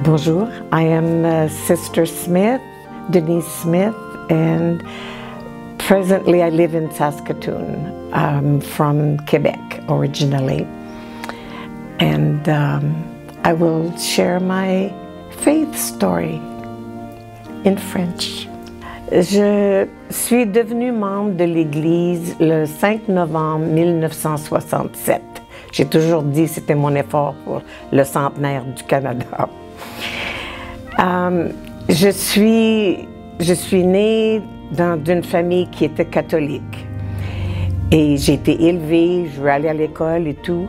Bonjour, I am Sister Smith, Denise Smith, and presently I live in Saskatoon. I'm from Quebec originally, and I will share my faith story in French. Je suis devenue membre de l'Église le 5 novembre 1967. J'ai toujours dit que c'était mon effort pour le centenaire du Canada. Je suis née d'une famille qui était catholique. Et j'ai été élevée, je veux aller à l'école et tout.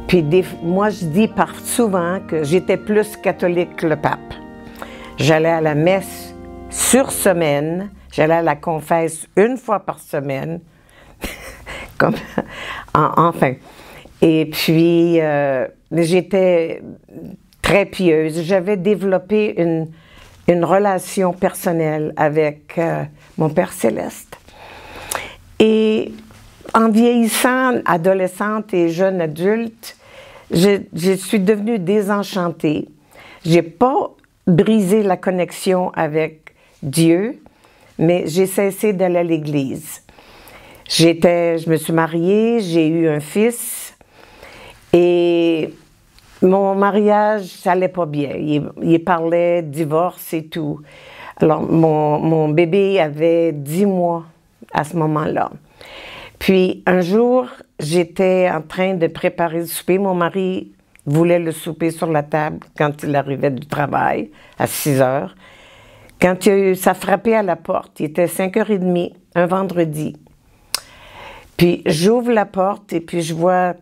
Puis moi, je dis souvent que j'étais plus catholique que le pape. J'allais à la messe sur semaine, j'allais à la confesse une fois par semaine, comme, enfin. Et puis, j'étais très pieuse. J'avais développé une relation personnelle avec mon Père Céleste. Et en vieillissant, adolescente et jeune adulte, je suis devenue désenchantée. J'ai pas brisé la connexion avec Dieu, mais j'ai cessé d'aller à l'église. Je me suis mariée, j'ai eu un fils et mon mariage, ça allait pas bien. Il parlait divorce et tout. Alors, mon bébé avait 10 mois à ce moment-là. Puis, un jour, j'étais en train de préparer le souper. Mon mari voulait le souper sur la table quand il arrivait du travail, à 6 heures. Quand ça frappait à la porte, il était 5h30, un vendredi. Puis, j'ouvre la porte et puis je vois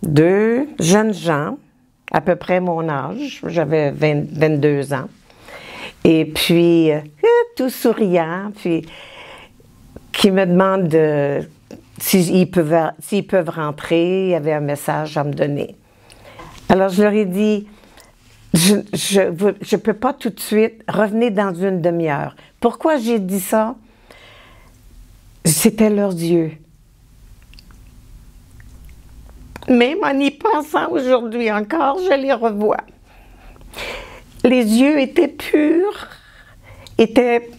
2 jeunes gens, à peu près mon âge, j'avais 22 ans, et puis tout souriants, puis qui me demandent s'ils peuvent rentrer, il y avait un message à me donner. Alors je leur ai dit, je peux pas tout de suite, revenez dans une demi-heure. Pourquoi j'ai dit ça? C'était leurs yeux. Même en y pensant aujourd'hui encore, je les revois. Les yeux étaient purs, étaient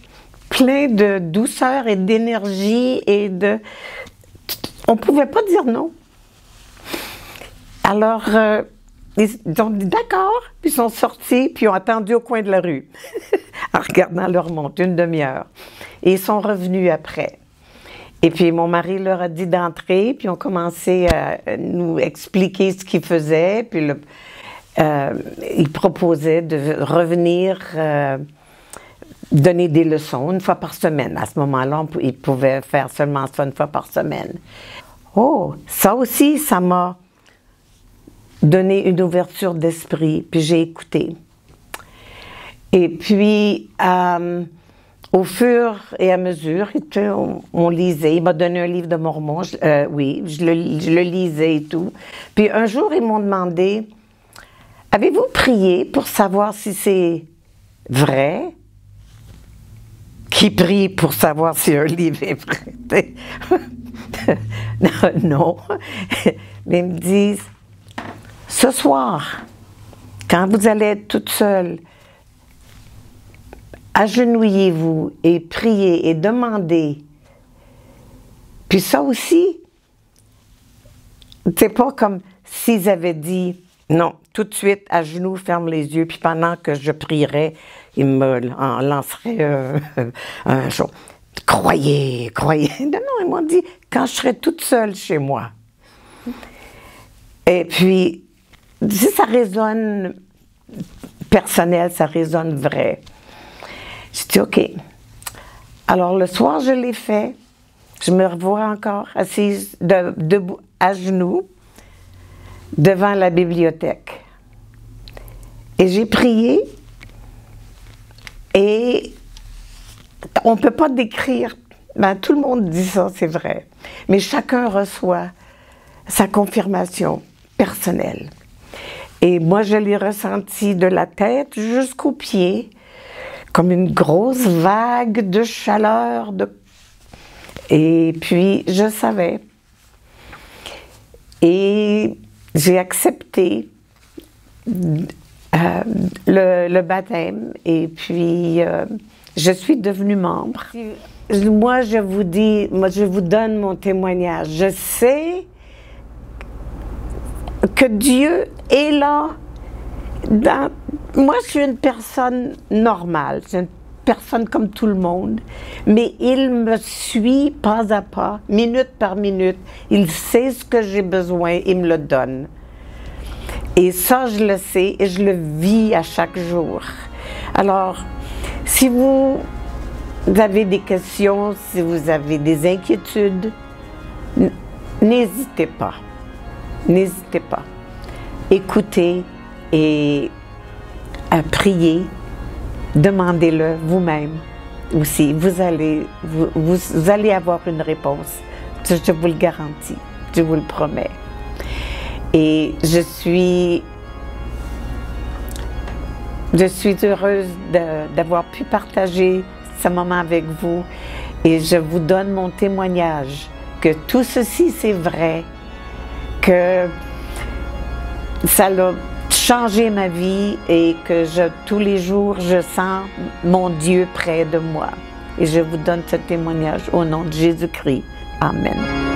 pleins de douceur et d'énergie et de... On ne pouvait pas dire non. Alors, ils ont dit d'accord, puis ils sont sortis, puis ils ont attendu au coin de la rue, en regardant leur montre, une demi-heure. Et ils sont revenus après. Et puis, mon mari leur a dit d'entrer, puis ils ont commencé à nous expliquer ce qu'ils faisaient. Puis, ils proposaient de revenir donner des leçons une fois par semaine. À ce moment-là, ils pouvaient faire seulement ça une fois par semaine. Oh, ça aussi, ça m'a donné une ouverture d'esprit, puis j'ai écouté. Et puis... au fur et à mesure, on lisait. Il m'a donné un livre de Mormon. Oui, je le lisais et tout. Puis un jour, ils m'ont demandé, « Avez-vous prié pour savoir si c'est vrai? » Qui prie pour savoir si un livre est vrai? Non. Mais ils me disent, « Ce soir, quand vous allez être toute seule, agenouillez-vous et priez et demandez. » Puis ça aussi, c'est pas comme s'ils avaient dit, non, tout de suite, à genoux, ferme les yeux, puis pendant que je prierais, ils me lanceraient un jour. Croyez. Non, ils m'ont dit, quand je serai toute seule chez moi. Et puis, si ça résonne personnel, ça résonne vrai. J'ai dit, OK. Alors, le soir, je l'ai fait. Je me revois encore assise debout, à genoux, devant la bibliothèque. Et j'ai prié. Et on ne peut pas décrire. Ben, tout le monde dit ça, c'est vrai. Mais chacun reçoit sa confirmation personnelle. Et moi, je l'ai ressenti de la tête jusqu'aux pieds, comme une grosse vague de chaleur. Et puis, je savais. Et j'ai accepté le baptême, et puis je suis devenue membre. Moi, je vous dis, je vous donne mon témoignage. Je sais que Dieu est là. Moi, je suis une personne normale, je suis une personne comme tout le monde, mais il me suit pas à pas, minute par minute. Il sait ce que j'ai besoin, il me le donne. Et ça, je le sais et je le vis à chaque jour. Alors, si vous avez des questions, si vous avez des inquiétudes, n'hésitez pas. N'hésitez pas. Écoutez et priez. Demandez-le vous-même aussi. Vous allez avoir une réponse. Je vous le garantis. Je vous le promets. Et je suis heureuse d'avoir pu partager ce moment avec vous et je vous donne mon témoignage que tout ceci c'est vrai, que ça a changé ma vie et que tous les jours je sens mon Dieu près de moi. Et je vous donne ce témoignage au nom de Jésus-Christ. Amen.